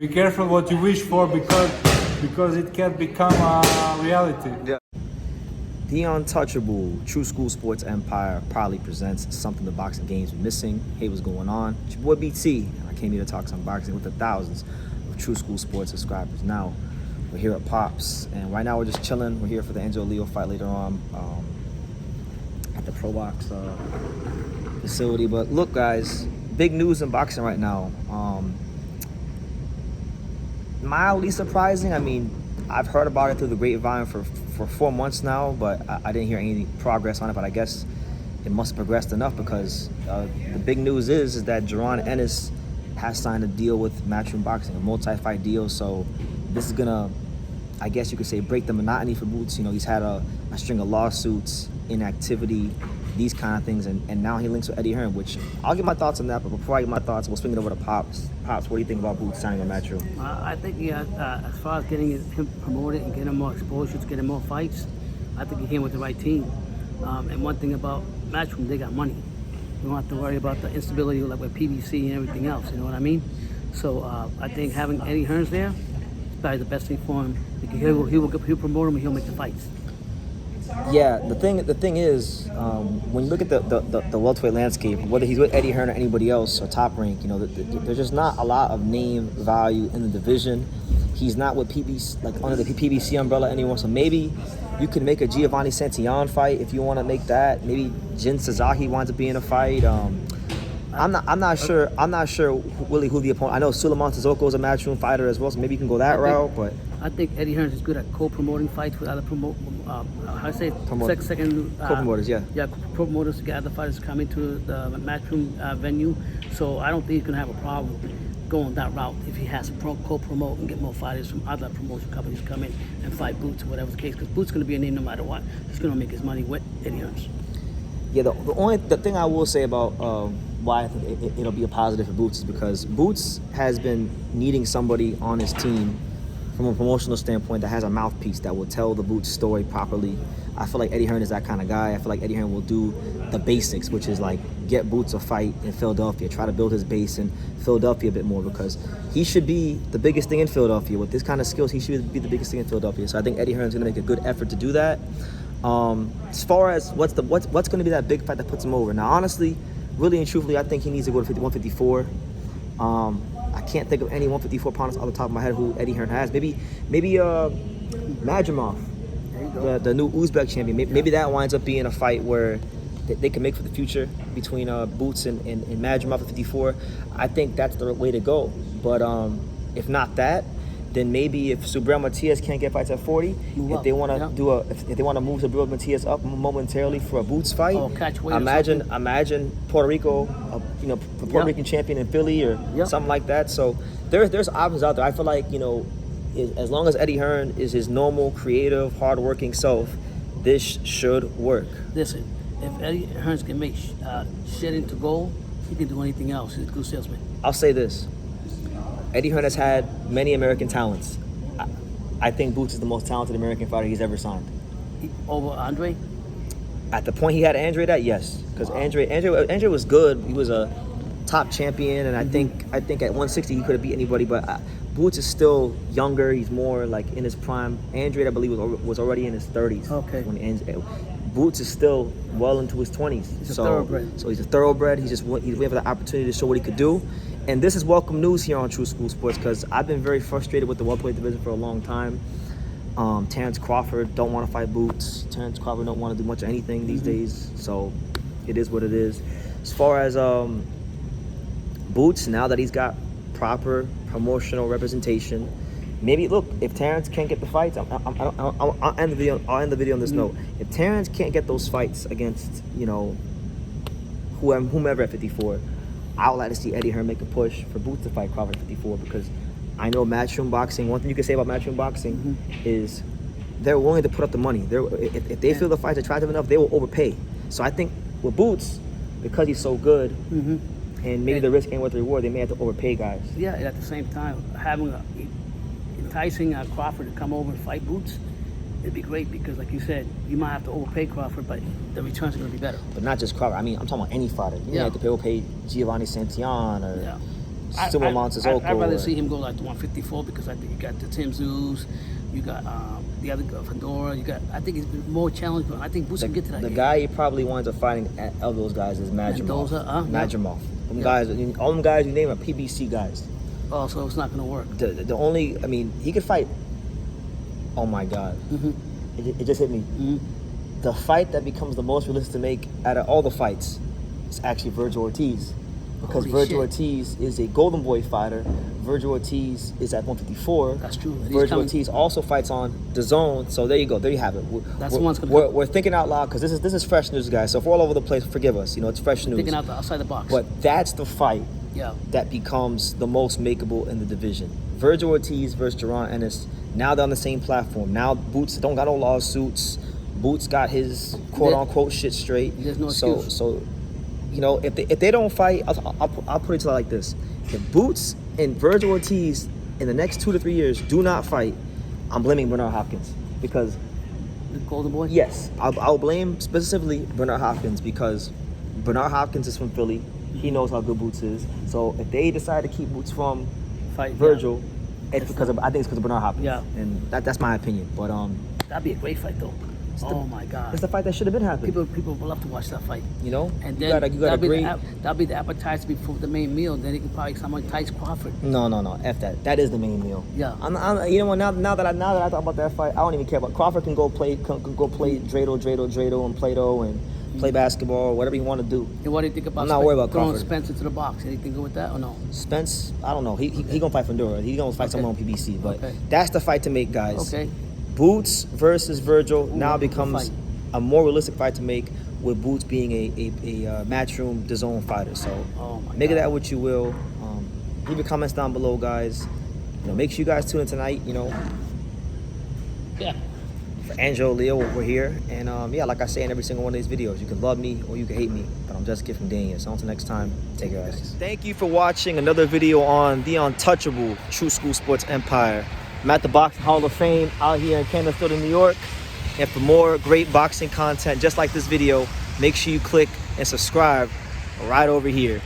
Be careful what you wish for because it can become a reality. Yeah. The untouchable True School Sports Empire proudly presents something the boxing games are missing. Hey, what's going on? It's your boy BT, and I came here to talk some boxing with the thousands of True School Sports subscribers. Now, we're here at Pops, and right now we're just chilling. We're here for the Angelo Leo fight later on at the Pro Box facility. But look, guys, big news in boxing right now. Mildly surprising. I mean, I've heard about it through the grapevine for 4 months now, but I didn't hear any progress on it. But I guess it must have progressed enough because the big news is that Jaron Ennis has signed a deal with Matchroom Boxing, a multi-fight deal. So this is gonna, I guess you could say, break the monotony for Boots. You know, he's had a string of lawsuits, inactivity, these kind of things, and now he links with Eddie Hearn, which I'll get my thoughts on that. But before I get my thoughts, we'll swing it over to Pops. Pops, what do you think about Boots signing a Matchroom? I think as far as getting him promoted and getting him more exposure, to getting more fights, I think he came with the right team. And one thing about Matchroom, they got money. You don't have to worry about the instability like with PBC and everything else. You know what I mean? So I think having Eddie Hearn's there is probably the best thing for him. Because he'll promote him and he'll make the fights. Yeah, the thing is, when you look at the welterweight landscape, whether he's with Eddie Hearn or anybody else or Top Rank, you know, there's just not a lot of name value in the division. He's not with PBC, like under the PBC umbrella anymore. So maybe you can make a Giovanni Santillon fight if you want to make that. Maybe Jin Sasaki winds up being a fight. I'm not sure really who the opponent. I know Suleiman Tazoko is a Matchroom fighter as well, so maybe you can go that route. But I think Eddie Hearn is good at co-promoting fights with other second co-promoters, co-promoters to get other fighters coming to the Matchroom venue. So I don't think he's gonna have a problem going that route if he has to co-promote and get more fighters from other promotion companies come in and fight Boots or whatever the case. Because Boots gonna be a name no matter what. He's gonna make his money with Eddie Hearn. Yeah, the thing I will say about why I think it'll be a positive for Boots is because Boots has been needing somebody on his team from a promotional standpoint that has a mouthpiece that will tell the Boots story properly. I feel like Eddie Hearn is that kind of guy. I feel like Eddie Hearn will do the basics, which is like get Boots a fight in Philadelphia, try to build his base in Philadelphia a bit more because he should be the biggest thing in Philadelphia. With this kind of skills, he should be the biggest thing in Philadelphia. So I think Eddie Hearn's going to make a good effort to do that. As far as what's going to be that big fight that puts him over. Now, honestly, really and truthfully, I think he needs to go to 154. I can't think of any 154 pounders off the top of my head who Eddie Hearn has. Maybe Madrimov, the new Uzbek champion. Maybe that winds up being a fight where they can make for the future between Boots and Madrimov at 54. I think that's the way to go. But if not that, then maybe if Subriel Matias can't get fights at 40, if they want to if they want to move Subriel Matias up momentarily for a Boots fight, imagine Puerto Rico, Puerto Rican champion in Philly or something like that. So there's options out there. I feel like as long as Eddie Hearn is his normal, creative, hardworking self, this should work. Listen, if Eddie Hearn can make shit into gold, he can do anything else. He's a good salesman. I'll say this. Eddie Hearn has had many American talents. I think Boots is the most talented American fighter he's ever signed. Over Andre? At the point he had Andre, yes, because Andre was good. He was a top champion, and I think at 160 he could have beat anybody. But Boots is still younger. He's more like in his prime. Andre, I believe, was already in his 30s. Okay. Boots is still well into his 20s. He's a thoroughbred. So he's a thoroughbred. He's waiting for the opportunity to show what he could do. And this is welcome news here on True School Sports because I've been very frustrated with the welterweight division for a long time. Terrence Crawford don't want to fight Boots. Terrence Crawford don't want to do much of anything these days. So it is what it is. As far as Boots, now that he's got proper promotional representation, maybe look, if Terrence can't get the fights, I'll end the video. I'll end the video on this note. If Terrence can't get those fights against whomever at 54. I would like to see Eddie Hearn make a push for Boots to fight Crawford at 54 because I know Matchroom Boxing, one thing you can say about Matchroom Boxing is they're willing to put up the money. If they feel the fight's attractive enough, they will overpay. So I think with Boots, because he's so good and maybe the risk ain't worth the reward, they may have to overpay guys. Yeah, and at the same time, enticing Crawford to come over and fight Boots, it'd be great because, like you said, you might have to overpay Crawford, but the returns are going to be better. But not just Crawford. I mean, I'm talking about any fighter. You have to overpay Giovanni Santillon or Sumo Montezoko. I'd rather see him go like to 154 because I think you got the Tim Zeus, you got the other guy, Fedora. I think it's more challenging. I think Boots can get to that. The game. guy he probably winds up fighting of those guys is Matchroom. Matchroom. Them guys, all them guys you name are PBC guys. Oh, so it's not going to work. The only, I mean, he could fight. Oh my God, it just hit me. The fight that becomes the most realistic to make out of all the fights is actually Vergil Ortiz. Because Vergil Ortiz is a Golden Boy fighter. Vergil Ortiz is at 154. That's true. Vergil Ortiz also fights on the zone. So there you go. There you have it. We're thinking out loud because this is fresh news, guys. So if we're all over the place, forgive us. You know, it's fresh news. Thinking outside the box. But that's the fight that becomes the most makeable in the division. Vergil Ortiz versus Jaron Ennis. Now they're on the same platform. Now Boots don't got no lawsuits. Boots got his quote-unquote shit straight. There's no excuse. So, you know, if they don't fight, I'll put it to like this: if Boots and Vergil Ortiz in the next 2 to 3 years do not fight, I'm blaming Bernard Hopkins because the Golden Boy. Yes, I'll blame specifically Bernard Hopkins because Bernard Hopkins is from Philly. He knows how good Boots is. So if they decide to keep Boots from Vergil, it's because I think it's because of Bernard Hopkins. Yeah, and that's my opinion. But that'd be a great fight though. Oh my God! It's the fight that should have been happening. People would love to watch that fight. You know, and you then gotta agree. That'll be the appetizer before the main meal. Then you can probably someone Tice Crawford. No, F that. That is the main meal. Yeah. You know what? Now that I thought about that fight, I don't even care about Crawford. Can go play Dreidel and Play-Doh and play basketball or whatever you want to do. And what do you think about? I'm not worried about throwing Crawford. Spence into the box. Anything good with that or no? Spence, I don't know. He gonna fight Fedora. He gonna fight someone on PBC. But Okay. that's the fight to make, guys. Okay. Boots versus Vergil now good becomes fight. a more realistic fight to make, with Boots being a Matchroom DAZN fighter. So make of that what you will. Leave your comments down below, guys. You know, make sure you guys tune in tonight. You know, for Angelo, Leo, we're here, and like I say in every single one of these videos, you can love me or you can hate me, but I'm just a kid from Dania. So until next time, take care, guys. Thank you for watching another video on the untouchable True School Sports Empire. I'm at the Boxing Hall of Fame out here in Canastota, New York. And for more great boxing content just like this video, make sure you click and subscribe right over here.